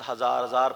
1000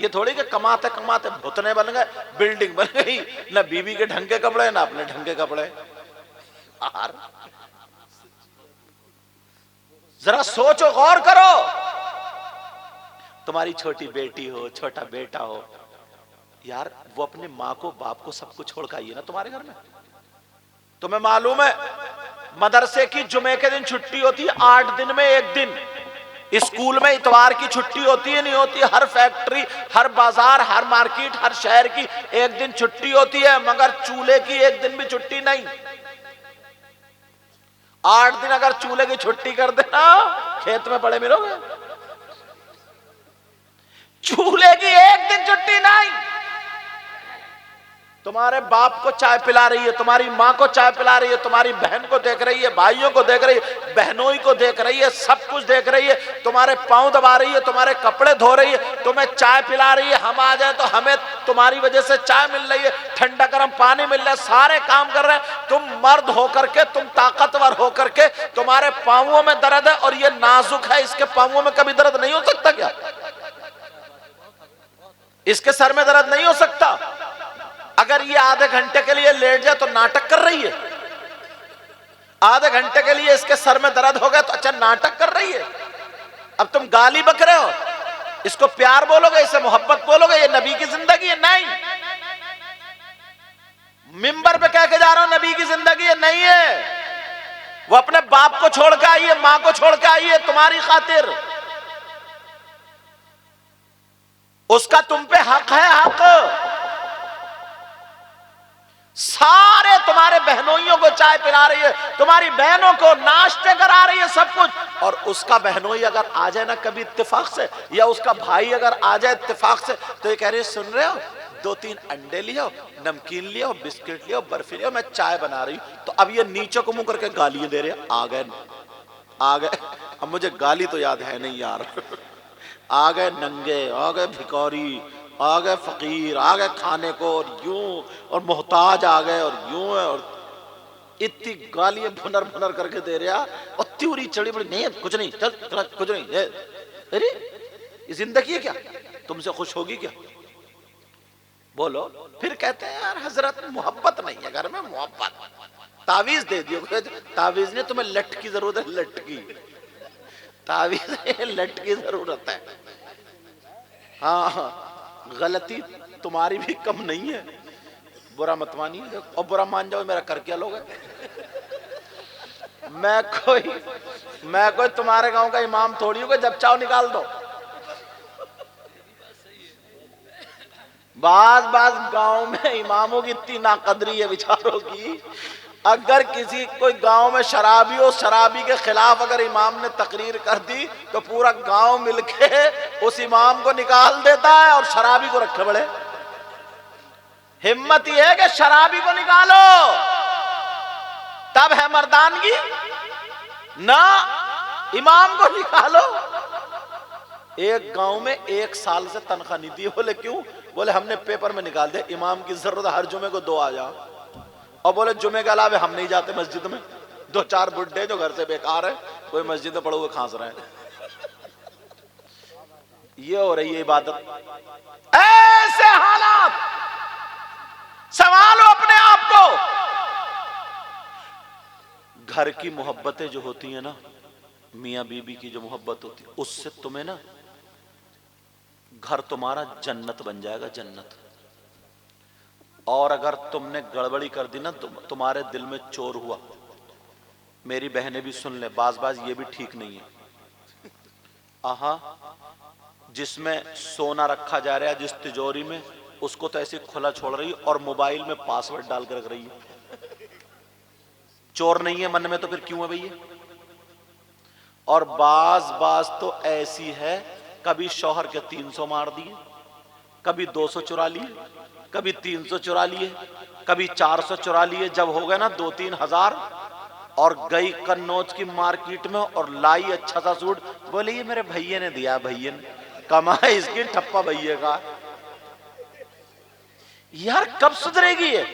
یہ تھوڑی کہ کماتے کماتے بھوتنے بن گئے، بلڈنگ بن گئی، نہ بیوی کے ڈھنگ کے کپڑے نہ اپنے ڈھنگ کے کپڑے. ذرا سوچو، غور کرو. تمہاری چھوٹی بیٹی ہو، چھوٹا بیٹا ہو، یار وہ اپنے ماں کو باپ کو سب کو چھوڑ کے آئیے نا تمہارے گھر میں. تمہیں معلوم ہے مدرسے کی جمعے کے دن چھٹی ہوتی ہے 8 دن میں 1 دن. اسکول میں اتوار کی چھٹی ہوتی ہے نہیں ہوتی؟ ہر فیکٹری، ہر بازار، ہر مارکیٹ، ہر شہر کی 1 دن چھٹی ہوتی ہے، مگر چولہے کی 1 دن بھی چھٹی نہیں. 8 دن اگر چولہے کی چھٹی کر دینا کھیت میں پڑے ملو گے. چولہے کی 1 دن چھٹی نہیں. تمہارے باپ کو چائے پلا رہی ہے، تمہاری ماں کو چائے پلا رہی ہے، تمہاری بہن کو دیکھ رہی ہے، بھائیوں کو دیکھ رہی ہے، بہنوئی کو دیکھ رہی ہے، سب کچھ دیکھ رہی ہے. تمہارے پاؤں دبا رہی ہے، تمہارے کپڑے دھو رہی ہے، تمہیں چائے پلا رہی ہے. ہم آ جائیں تو ہمیں تمہاری وجہ سے چائے مل رہی ہے، ٹھنڈا گرم پانی مل رہا ہے، سارے کام کر رہے ہیں. تم مرد ہو کر کے، تم طاقتور ہو کر کے، تمہارے پاؤں میں درد ہے اور یہ نازک ہے، اس کے پاؤں میں کبھی درد نہیں ہو سکتا کیا؟ اس کے سر میں درد نہیں ہو سکتا؟ اگر یہ آدھے گھنٹے کے لیے لیٹ جائے تو ناٹک کر رہی ہے. آدھے گھنٹے کے لیے اس کے سر میں درد ہو گیا تو اچھا ناٹک کر رہی ہے. اب تم گالی بک رہے ہو، اس کو پیار بولو گے، اسے محبت بولو گے؟ یہ نبی کی زندگی ہے؟ نہیں. ممبر پہ کہہ کے جا رہا ہوں نبی کی زندگی ہے؟ نہیں ہے. وہ اپنے باپ کو چھوڑ کے آئی ہے، ماں کو چھوڑ کے آئی ہے تمہاری خاطر. اس کا تم پہ حق ہے، حق. سارے تمہارے بہنوئیوں کو چائے پلا رہی ہے، تمہاری بہنوں کو ناشتے کرا رہی ہے، سب کچھ. اور اس کا بہنوئی اگر آ جائے نا کبھی اتفاق سے، یا اس کا بھائی اگر آ جائے اتفاق سے، تو یہ کہہ رہی ہے سن رہے ہو 2-3 انڈے لیو، نمکین لیو، بسکٹ لیو، برفی لیو، میں چائے بنا رہی ہوں. تو اب یہ نیچے کو منہ کر کے گالیاں دے رہے ہیں. آ گئے. اب مجھے گالی تو یاد ہے نہیں یار. آ گئے ننگے، آ گئے بھکاری، آ گئے فقیر، آ گئے کھانے کو، اور یوں، اور محتاج آ گئے، اور یوں ہے. اور اتنی گالیاں بھنر بھنر کر کے دے رہا، اور تیوری چڑی بڑی، نہیں کچھ نہیں، چل کچھ نہیں. ارے یہ زندگی ہے کیا؟ تم سے خوش ہوگی کیا؟ بولو. پھر کہتے ہیں یار حضرت محبت نہیں ہے گھر میں. محبت تعویذ دے دیو. تعویذ نے تمہیں لٹ کی ضرورت ہے، لٹ کی تعویذ، لٹ کی ضرورت ہے. ہاں غلطی تمہاری بھی کم نہیں ہے. برا مت مانیے، اور برا مان جاؤ میرا کر کیا لوگ ہے. میں کوئی تمہارے گاؤں کا امام تھوڑی ہوں کہ جب چاہو نکال دو. بعض گاؤں میں اماموں کی اتنی ناقدری ہے بیچاروں کی. اگر کسی کوئی گاؤں میں شرابی ہو، شرابی کے خلاف اگر امام نے تقریر کر دی تو پورا گاؤں مل کے اس امام کو نکال دیتا ہے اور شرابی کو رکھے بڑے. ہمت یہ ہے کہ شرابی کو نکالو تب ہے مردانگی، نہ امام کو نکالو. ایک گاؤں میں 1 سال سے تنخواہ نہیں دی. بولے کیوں؟ بولے ہم نے پیپر میں نکال دیا امام کی ضرورت ہے، ہر جمعے کو 2 آ جاؤ. اور بولے جمعے کے علاوہ ہم نہیں جاتے مسجد میں. 2-4 بڈھے جو گھر سے بیکار ہے، کوئی مسجد میں پڑے ہوئے کھانس رہے ہیں. یہ ہو رہی ہے عبادت. ایسے حالات سوالو اپنے آپ کو. گھر کی محبتیں جو ہوتی ہیں نا، میاں بیوی کی جو محبت ہوتی ہے، اس سے تمہیں نا گھر تمہارا جنت بن جائے گا، جنت. اور اگر تم نے گڑبڑی کر دی نا، تمہارے دل میں چور ہوا. میری بہنیں بھی سن لیں، بعض یہ بھی ٹھیک نہیں ہے. جس میں سونا رکھا جا رہا ہے، جس تجوری میں، اس کو تو ایسے کھلا چھوڑ رہی ہے اور موبائل میں پاسورڈ ڈال کے رکھ رہی ہے. چور نہیں ہے من میں تو پھر کیوں ہے بھئی؟ اور بعض تو ایسی ہے، کبھی شوہر کے 300 مار دیے، کبھی 200 چرا لیے، کبھی 300 چرا لیے، کبھی 400 چرا لیے. جب ہو گئے نا 2-3 ہزار، اور گئی کنوج کی مارکیٹ میں اور لائی اچھا سا سوٹ. بولی یہ میرے بھائیے نے دیا، بھائیے نے کمائی اس کی، ٹھپا بھائیے کا. یار کب سدھرے گی یہ؟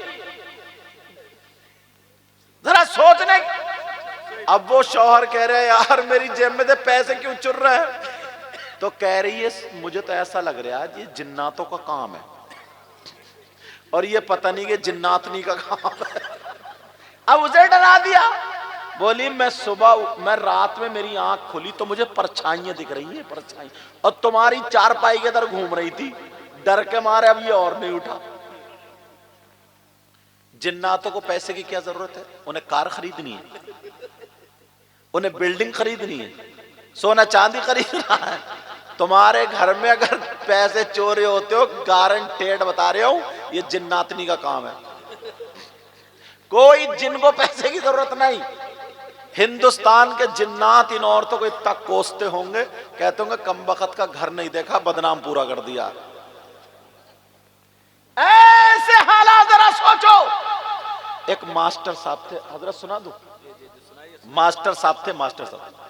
ذرا سوچنے. اب وہ شوہر کہہ رہے یار میری جیب میں سے پیسے کیوں چر رہے ہیں؟ تو کہہ رہی ہے مجھے تو ایسا لگ رہا ہے یہ جناتوں کا کام ہے اور یہ پتہ نہیں کہ جناتنی کا کام ہے. اب اسے ڈرا دیا. بولی میں رات میں میری آنکھ کھلی تو مجھے پرچھائیاں دکھ رہی ہیں, پرچھائیں, اور تمہاری چارپائی کے در گھوم رہی تھی, ڈر کے مارے اب یہ اور نہیں اٹھا. جناتوں کو پیسے کی کیا ضرورت ہے؟ انہیں کار خریدنی ہے, انہیں بلڈنگ خریدنی ہے, سونا چاندی خریدنا ہے. تمہارے گھر میں اگر پیسے چوری ہوتے ہو گارنٹیڈ بتا رہے ہوں یہ جناتنی کا کام ہے. کوئی جن کو پیسے کی ضرورت نہیں. ہندوستان کے جنات ان عورتوں کو اتنا کوستے ہوں گے, کہتے ہوں گے کم بخت کا گھر نہیں دیکھا, بدنام پورا کر دیا. ایسے حالات ذرا سوچو. ایک ماسٹر صاحب تھے, حضرت سنا دوں, ماسٹر صاحب تھے, ماسٹر صاحب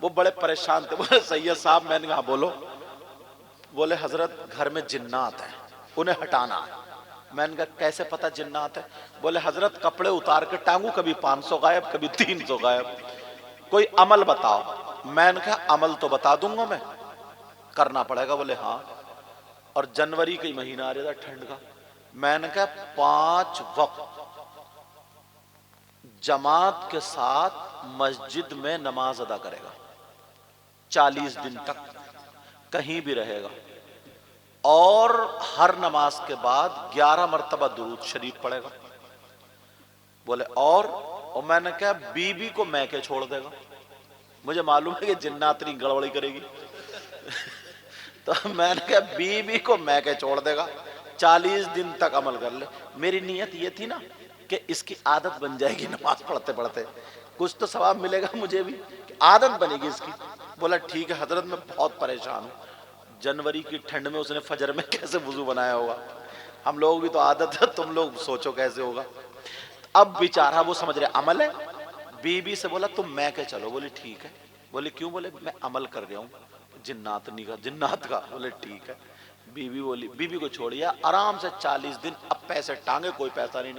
وہ بڑے پریشان تھے. بولے سید صاحب, میں نے کہا بولو. بولے حضرت گھر میں جنات ہیں, انہیں ہٹانا ہے. میں نے کہا کیسے پتا جنات ہے؟ بولے حضرت کپڑے اتار کے ٹانگوں, کبھی 500 غائب, کبھی 300 غائب, کوئی عمل بتاؤ. میں نے کہا عمل تو بتا دوں گا, میں کرنا پڑے گا. بولے ہاں. اور جنوری کا مہینہ آ رہا تھا ٹھنڈ کا. میں نے کہا 5 وقت جماعت کے ساتھ مسجد میں نماز ادا کرے گا, 40 دن تک کہیں بھی رہے گا, اور ہر نماز کے بعد 11 مرتبہ درود شریف پڑھے گا. بولے اور میں نے کہا بیوی کو میں کے چھوڑ دے گا. مجھے معلوم ہے کہ جناتنی گڑبڑی کرے گی. تو میں نے کہا بیوی کو میں کے چھوڑ دے گا, 40 دن تک عمل کر لے. میری نیت یہ تھی نا کہ اس کی عادت بن جائے گی, نماز پڑھتے پڑھتے کچھ تو ثواب ملے گا مجھے بھی, عادت بنے گی اس کی. بولا ٹھیک ہے حضرت, میں بہت پریشان ہوں. جنوری کی ٹھنڈ میں اس نے فجر میں کیسے وضو بنایا ہوگا؟ ہم لوگ بھی تو عادت ہے, تم لوگ سوچو کیسے ہوگا. اب بیچارہ وہ سمجھ رہے عمل ہے. بی سے بولا تم میں کے چلو. بولی ٹھیک ہے. بولے کیوں؟ بولے میں عمل کر گیا ہوں جناتنی کا, جنات کا. بولے ٹھیک ہے. بولی بیوی کو چھوڑیا آرام سے 40 دن. اب پیسے ٹانگے, کوئی پیسہ نہیں.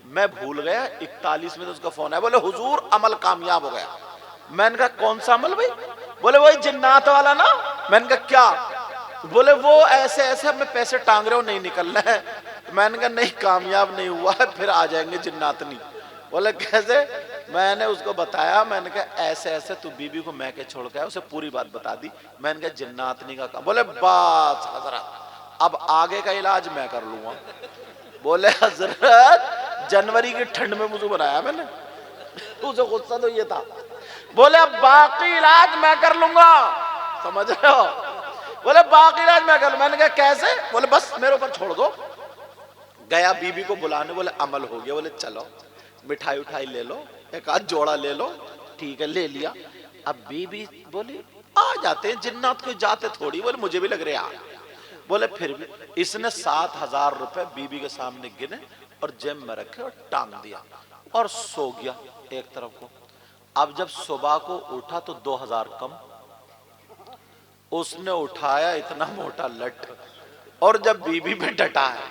میں بھول گیا. 41 میں تو اس کا فون ہے. بولے حضور عمل کامیاب ہو گیا. میں نے کہا کون سا عمل بھائی؟ بولے وہی جنات والا نا. میں نے کہا کیا؟ بولے وہ ایسے ایسے ہمیں پیسے ٹانگ رہے ہو, نہیں نکلنا ہے. میں نے کہا نہیں, کامیاب نہیں ہوا ہے, پھر آ جائیں گے جناتنی. بولے کیسے؟ میں نے اس کو بتایا. میں نے کہا ایسے ایسے تو بیوی کو میں کے چھوڑ گیا. اسے پوری بات بتا دی. میں نے کہا جناتنی کا کام. بولے بس حضرت اب آگے کا علاج میں کر لوں گا. بولے حضرت جنوری کی ٹھنڈ میں وضو بنایا میں نے. اسے غصہ تو یہ تھا. بولے اب باقی علاج میں کر لوں گا. سمجھ رہے ہو؟ بولے باقی علاج میں کر لوں. میں نے کہا کیسے؟ بولے بس میرے اوپر چھوڑ دو. گیا بیوی کو بلانے. بولے عمل ہو گیا. بولے چلو مٹھائی اٹھائی لے لو, ایک آدھ جوڑا لے لو. ٹھیک ہے لے لیا. اب بیوی بولی آ جاتے ہیں جنات کو, جاتے تھوڑی. بولے مجھے بھی لگ رہے آ. بولے پھر بھی. اس نے 7,000 روپے بیوی کے سامنے گنے اور جیب میں رکھے اور ٹانگ دیا اور سو گیا ایک طرف کو. اب جب صبح کو اٹھا تو 2,000 کم. اس نے اٹھایا اتنا موٹا لٹ, اور جب بیوی پہ ڈٹا ہے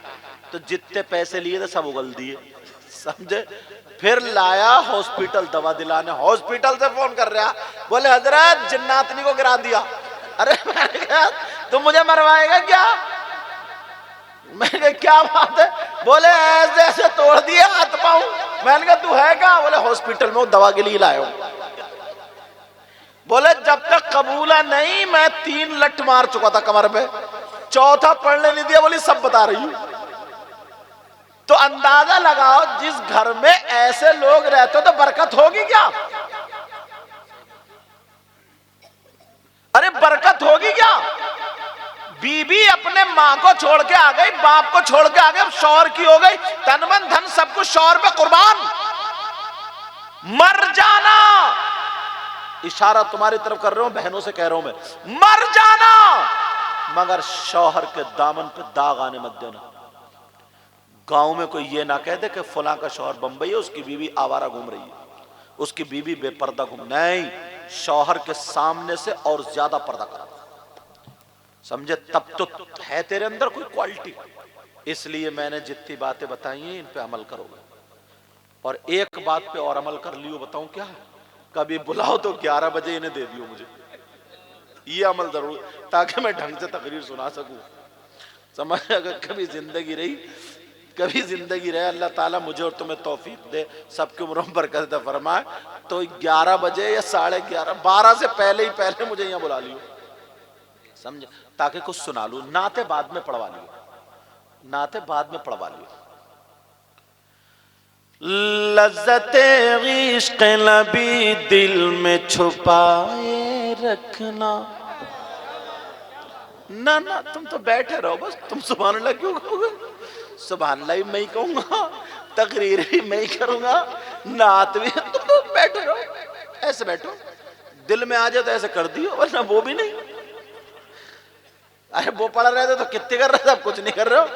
تو جتنے پیسے لیے تھے سب اگل دیے. سمجھے؟ پھر لایا ہاسپٹل دوا دلانے. ہاسپٹل سے فون کر رہا. بولے حضرت جناتنی کو گرا دیا. ارے میں نے کہا تم مجھے مروائے گا کیا؟ میں نے کہا کیا بات ہے؟ بولے ایسے ایسے توڑ دیے ہاتھ پاؤں. میں نے کہا تو ہے کہاں؟ بولے ہاسپٹل میں دوا کے لیے لایا ہوں. بولے جب تک قبول نہیں, میں 3 لٹ مار چکا تھا کمر پہ, 4تھا پڑھنے نہیں دیا. بولی سب بتا رہی ہوں. تو اندازہ لگاؤ جس گھر میں ایسے لوگ رہتے تو برکت ہوگی کیا؟ ارے برکت ہوگی کیا؟ بی بی اپنے ماں کو چھوڑ کے آ گئی, باپ کو چھوڑ کے آ گئی, اب شوہر کی ہو گئی, تن من دھن سب کچھ شوہر پہ قربان. مر جانا, اشارہ تمہاری طرف کر رہا ہوں, بہنوں سے کہہ رہا ہوں میں, مر جانا مگر شوہر کے دامن پہ داغ آنے مت دینا. گاؤں میں کوئی یہ نہ کہہ دے کہ فلاں کا شوہر بمبئی ہے, اس کی بیوی آوارہ گھوم رہی ہے, اس کی بیوی بے پردہ گھوم. نہیں, شوہر کے سامنے سے اور زیادہ پردہ کرا. سمجھے؟ تب تو ہے تیرے اندر کوئی کوالٹی. اس لیے میں نے جتنی باتیں بتائی ہیں ان پہ عمل کرو گے. اور ایک بات پہ اور عمل کر لیو, بتاؤں کیا؟ کبھی بلاؤ تو 11 بجے انہیں دے دیو مجھے. یہ عمل ضرور، تاکہ میں ڈھنگ سے تقریر سنا سکوں. سمجھ، اگر کبھی زندگی رہی، کبھی زندگی رہے، اللہ تعالیٰ مجھے اور تمہیں توفیق دے، سب کی عمروں میں برکت عطا فرمائے، تو 11 بجے یا 11:30 12 سے پہلے ہی پہلے مجھے یہاں بلا لیو، سمجھے، تاکہ کچھ سنا لوں. نعتیں بعد میں پڑھوا لیو، نعتیں بعد میں پڑھوا لیو. لذت عشق نبی دل میں چھپائے رکھنا. نہ تم تو بیٹھے رہو بس، تم سبحان اللہ کیوں کہو گے؟ سبحان اللہ ہی میں ہی کہوں گا، تقریر بھی میں ہی کروں گا، نعت بھی. تم تو بیٹھے رہو، ایسے بیٹھو، دل میں آ جائے تو ایسے کر دیو، ورنہ وہ بھی نہیں. ارے وہ پڑھ رہے تھے تو کتنے کر رہے تھے، اب کچھ نہیں کر رہے ہو.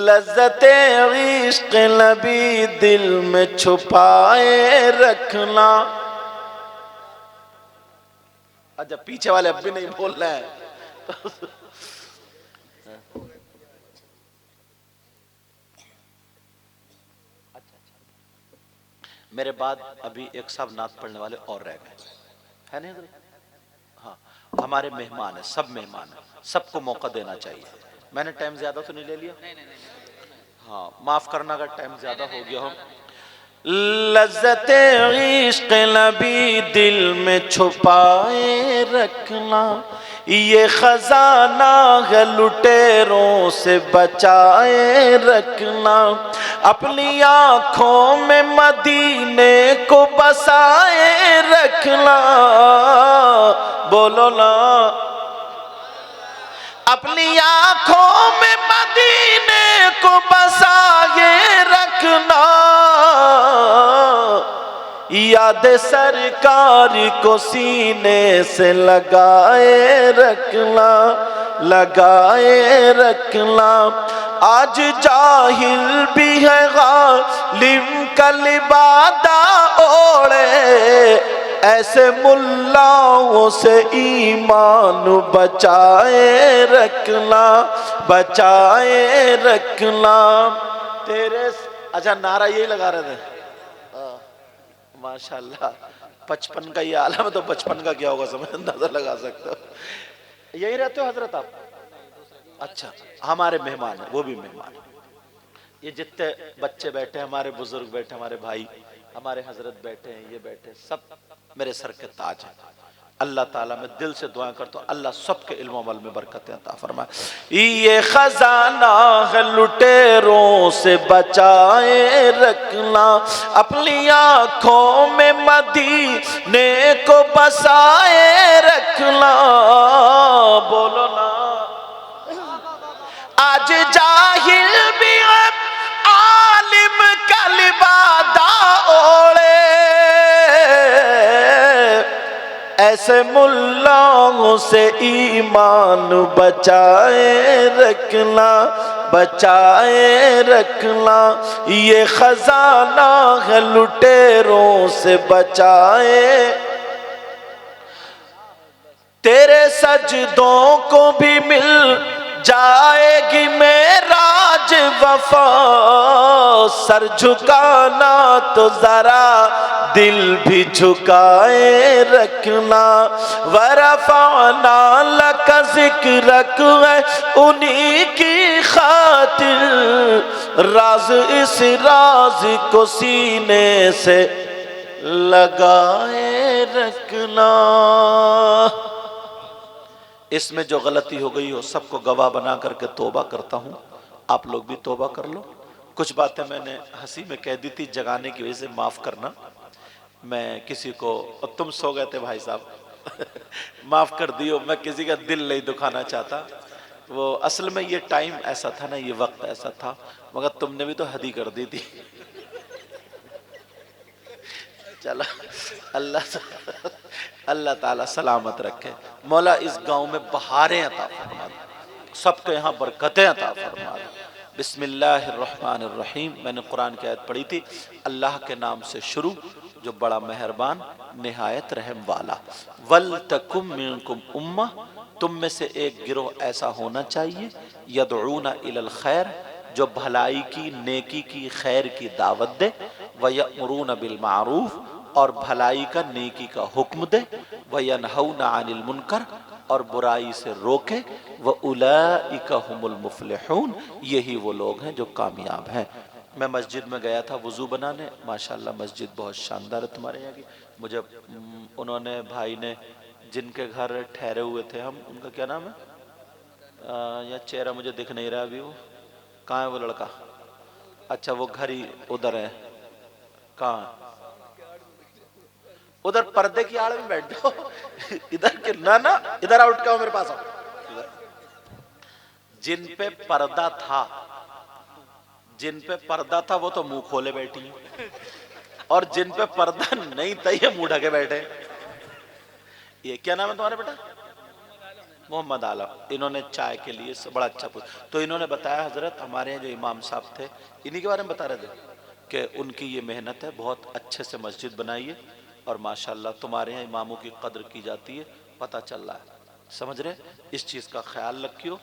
لذت عشق نبی دل میں چھپائے رکھنا. اچھا پیچھے والے اب بھی نہیں بول رہے ہیں. میرے بعد ابھی ایک صاحب نعت پڑھنے والے اور رہ گئے ہے نہیں حضرت؟ ہاں ہمارے مہمان ہیں، سب مہمان ہیں، سب کو موقع دینا چاہیے. میں نے ٹائم زیادہ تو نہیں لے لیا؟ ہاں معاف کرنا اگر ٹائم زیادہ ہو گیا ہو. لذت عشق نبی دل میں چھپائے رکھنا، یہ خزانہ ہے لٹیروں سے بچائے رکھنا. اپنی آنکھوں میں مدینے کو بسائے رکھنا. بولو نا. اپنی آنکھوں میں مدینے کو بسائے رکھنا. یاد سرکار کو سینے سے لگائے رکھنا، لگائے رکھنا. آج جاہل بھی ہے غالب کا لبادہ اوڑے، ایسے ملاؤں سے ایمان بچائے رکھنا، بچائے رکھنا. تیرے اچھا نعرہ یہی لگا رہے تھے ماشاءاللہ. 55 کا یہ عالم ہے تو 55 کا کیا ہوگا سمجھ اندازہ لگا سکتے ہو. یہی رہتے ہو حضرت آپ؟ اچھا ہمارے مہمان ہیں، وہ بھی مہمان ہیں. یہ جتنے بچے بیٹھے ہیں، ہمارے بزرگ بیٹھے، ہمارے بھائی، ہمارے حضرت بیٹھے ہیں، یہ بیٹھے، سب میرے سر کے تاج ہیں. اللہ تعالیٰ میں دل سے دعائیں کرتا ہوں اللہ سب کے علم و عمل میں برکتیں عطا فرمائے. یہ خزانہ ہے لٹیروں سے بچائے رکھنا. اپنی آنکھوں میں مدینے کو بسائے رکھنا. بولو نا. آج جاہل بھی عالم کا لبادہ اوڑے، ایسے ملاؤں سے ایمان بچائے رکھنا، بچائے رکھنا. یہ خزانہ ہے لٹیروں سے بچائے. تیرے سجدوں کو بھی مل جائے گی معراج وفا. سر جھکانا تو ذرا دل بھی جھکائے رکھنا. ورفعنا لک ذکرک ہے انہی کی خاطر، راز اس راز کو سینے سے لگائے رکھنا. اس میں جو غلطی ہو گئی ہو سب کو گواہ بنا کر کے توبہ کرتا ہوں. آپ لوگ بھی توبہ کر لو. کچھ باتیں میں نے ہنسی میں کہہ دی تھی، جگانے کی وجہ سے معاف کرنا. میں کسی کو، تم سو گئے تھے بھائی صاحب معاف کر دیو، میں کسی کا دل نہیں دکھانا چاہتا. وہ اصل میں یہ ٹائم ایسا تھا نا، یہ وقت ایسا تھا، مگر تم نے بھی تو حدی کر دی تھی. چلو اللہ تعالیٰ سلامت رکھے. مولا اس گاؤں میں بہاریں عطا فرما دے، سب کے یہاں برکتیں عطا فرما دے. بسم اللہ الرحمن الرحیم. میں نے قرآن کی آیت پڑھی تھی، اللہ کے نام سے شروع جو بڑا مہربان نہایت رحم والا. وَلْتَكُمْ مِنْكُمْ أُمَّةٌ، تم میں سے ایک گروہ ایسا ہونا چاہیے، يَدْعُونَ إِلَى الْخَيْرِ، جو بھلائی کی، نیکی کی، خیر کی دعوت دے. وَيَأْمُرُونَ بِالْمَعْرُوفِ، اور بھلائی کا، نیکی کا حکم دے. وَيَنْهَوْنَ عَنِ الْمُنْكَرِ، اور برائی سے روکے، وَأُولَئِكَ هُمُ الْمُفْلِحُونَ، یہی وہ لوگ ہیں جو کامیاب ہیں۔ میں مسجد میں گیا تھا وضو بنانے، ماشاءاللہ مسجد بہت شاندار ہے تمہارے یہاں کی۔ مجھے انہوں نے بھائی نے جن کے گھر ٹھہرے ہوئے تھے ہم، ان کا کیا نام ہے؟ یا چہرہ مجھے دکھ نہیں رہا ابھی، وہ کہاں ہے وہ لڑکا؟ اچھا وہ گھر ہی ادھر ہے، کہاں؟ ادھر پردے کی آڑ میں بیٹھ جاؤ، ادھر کہ نہ ادھر آؤٹ کا ہو، میرے پاس آؤ۔ جن پہ پردہ تھا، جن پہ پردہ تھا وہ تو منہ کھولے بیٹھی ہیں، اور جن پہ پردہ نہیں تھا یہ منہ ڈھکے بیٹھے۔ یہ کیا نام ہے تمہارے بیٹا؟ محمد عالم۔ انہوں نے چائے کے لیے بڑا اچھا پوچھا، تو انہوں نے بتایا حضرت ہمارے یہاں جو امام صاحب تھے انہی کے بارے میں بتا رہے تھے کہ ان کی یہ محنت ہے، بہت اچھے سے مسجد بنائی ہے، اور ماشاءاللہ تمہارے یہاں اماموں کی قدر کی جاتی ہے، پتہ چل رہا ہے۔ سمجھ رہے؟ اس چیز کا خیال رکھیو،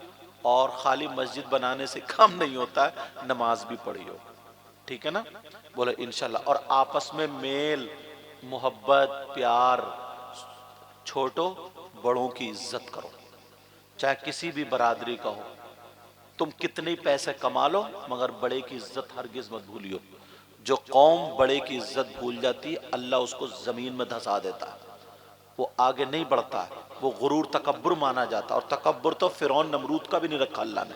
اور خالی مسجد بنانے سے کام نہیں ہوتا ہے، نماز بھی پڑھیو، ٹھیک ہے نا؟ بولے انشاءاللہ۔ اور آپس میں میل محبت پیار، چھوٹوں بڑوں کی عزت کرو، چاہے کسی بھی برادری کا ہو، تم کتنے پیسے کما لو مگر بڑے کی عزت ہرگز مت بھولیو۔ جو قوم بڑے کی عزت بھول جاتی ہے اللہ اس کو زمین میں دھسا دیتا ہے، وہ آگے نہیں بڑھتا ہے، وہ غرور تکبر مانا جاتا ہے، اور تکبر تو فرعون نمرود کا بھی نہیں رکھا اللہ نے۔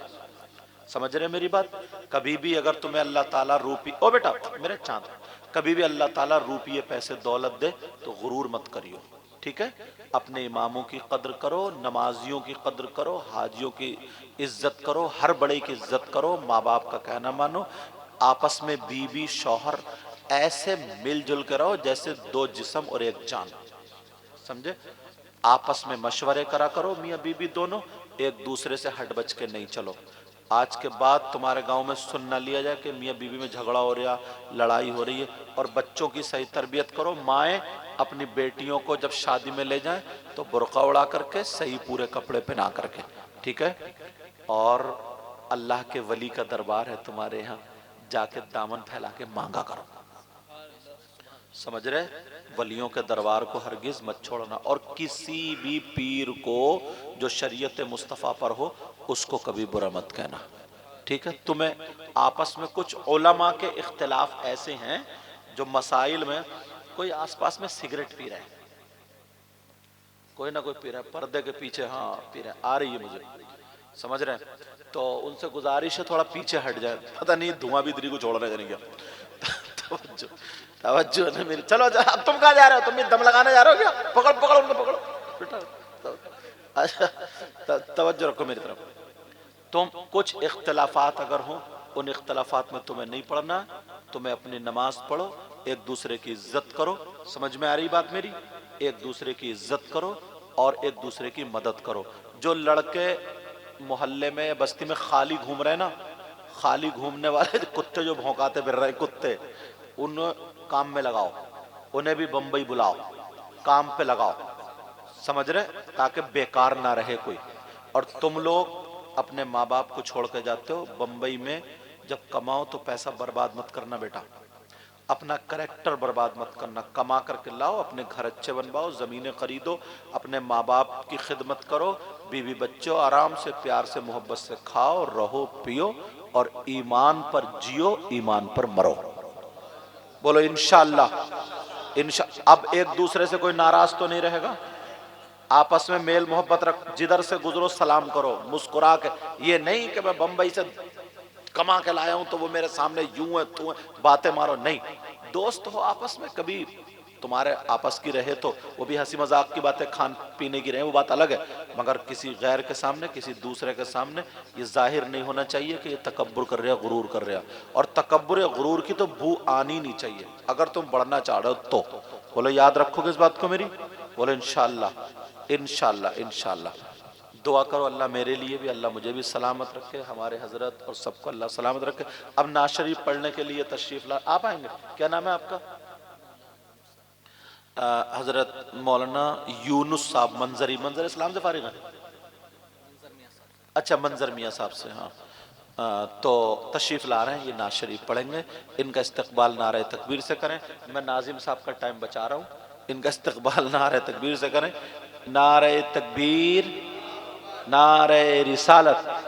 سمجھ رہے میری بات؟ کبھی بھی اگر تمہیں اللہ تعالیٰ او بیٹا میرے چاند، کبھی بھی اللہ تعالیٰ روپیے پیسے دولت دے تو غرور مت کریو، ٹھیک ہے؟ اپنے اماموں کی قدر کرو، نمازیوں کی قدر کرو، حاجیوں کی عزت کرو، ہر بڑے کی عزت کرو، ماں باپ کا کہنا مانو، آپس میں بیوی شوہر ایسے مل جل کے رہو جیسے دو جسم اور ایک جان، سمجھے؟ آپس میں مشورے کرا کرو میاں بیوی دونوں، ایک دوسرے سے ہٹ بچ کے نہیں چلو۔ آج کے بعد تمہارے گاؤں میں سن نہ لیا جائے کہ میاں بیوی میں جھگڑا ہو رہا، لڑائی ہو رہی ہے۔ اور بچوں کی صحیح تربیت کرو، مائیں اپنی بیٹیوں کو جب شادی میں لے جائیں تو برقع اڑا کر کے صحیح پورے کپڑے پہنا کر کے، ٹھیک ہے؟ اور اللہ کے ولی کا دربار ہے تمہارے یہاں، جا کے دامن پھیلا کے مانگا کرو، سمجھ رہے؟ ولیوں کے دربار کو ہرگز مت چھوڑنا، اور کسی بھی پیر کو جو شریعت مصطفیٰ پر ہو اس کو کبھی برا مت کہنا، ٹھیک ہے؟ تمہیں آپس میں کچھ علماء کے اختلاف ایسے ہیں جو مسائل میں، کوئی آس پاس میں سگریٹ پی رہا ہے، کوئی نہ کوئی پی رہا ہے پردے کے پیچھے، ہاں پی رہا ہے، آ رہی ہے مجھے، سمجھ رہے ہیں؟ تو ان سے گزارش ہے تھوڑا پیچھے ہٹ جائے، پتہ نہیں دھواں بھی دری کو چھوڑ رہے ہیں کیا۔ توجہ توجہ نے میری، چلو اب تم کہاں جا رہے ہو؟ تم بھی دم لگانے جا رہے ہو کیا؟ پکڑ پکڑ ان کو، پکڑو بیٹا، توجہ رکھو میری طرف۔ تم کچھ اختلافات اگر ہوں ان اختلافات میں تمہیں نہیں پڑھنا، تمہیں اپنی نماز پڑھو، ایک دوسرے کی عزت کرو، سمجھ میں آ رہی بات میری؟ ایک دوسرے کی عزت کرو اور ایک دوسرے کی مدد کرو۔ جو لڑکے محلے میں یا بستی میں خالی گھوم رہے نا، خالی گھومنے والے کتے جو بھونکاتے پھر رہے کتے، ان کام میں لگاؤ، انہیں بھی بمبئی بلاؤ، کام پہ لگاؤ، سمجھ رہے؟ تاکہ بیکار نہ رہے کوئی۔ اور تم لوگ اپنے ماں باپ کو چھوڑ کے جاتے ہو بمبئی میں، جب کماؤ تو پیسہ برباد مت کرنا بیٹا، اپنا کریکٹر برباد مت کرنا، کما کر کے لاؤ، اپنے گھر اچھے بنواؤ، زمینیں خریدو، اپنے ماں باپ کی خدمت کرو، بیوی بچوں آرام سے پیار سے محبت سے کھاؤ رہو پیو، اور ایمان پر جیو ایمان پر مرو، بولو انشاءاللہ۔ اب ایک دوسرے سے کوئی ناراض تو نہیں رہے گا، آپس میں میل محبت رکھ، جدھر سے گزرو سلام کرو مسکرا کے، یہ نہیں کہ میں بمبئی سے کما کے لایا ہوں تو وہ میرے سامنے یوں ہے تو ہے، باتیں مارو، نہیں۔ دوست ہو آپس میں، کبھی تمہارے آپس کی رہے تو وہ بھی ہنسی مذاق کی باتیں کھان پینے کی رہے وہ بات الگ ہے، مگر کسی غیر کے سامنے، کسی دوسرے کے سامنے یہ ظاہر نہیں ہونا چاہیے کہ یہ تکبر کر رہا، غرور کر رہا، اور تکبر یا غرور کی تو بو آنی نہیں چاہیے اگر تم بڑھنا چاہ رہے ہو تو۔ بولو یاد رکھو گے اس بات کو میری؟ بولو انشاءاللہ انشاءاللہ انشاءاللہ۔ دعا کرو اللہ میرے لیے بھی، اللہ مجھے بھی سلامت رکھے، ہمارے حضرت اور سب کو اللہ سلامت رکھے۔ اب نعت شریف پڑھنے کے لیے تشریف لا، آپ آئیں گے؟ کیا نام ہے آپ کا؟ حضرت مولانا یونس صاحب منظری، منظر اسلام سے فارغ ہیں؟ اچھا منظر میاں صاحب سے، ہاں تو تشریف لا رہے ہیں، یہ نعت شریف پڑھیں گے، ان کا استقبال نعرہ تکبیر سے کریں۔ میں ناظم صاحب کا ٹائم بچا رہا ہوں، ان کا استقبال نعرہ تکبیر سے کریں۔ نعرہ تکبیر، نعرہ رسالت،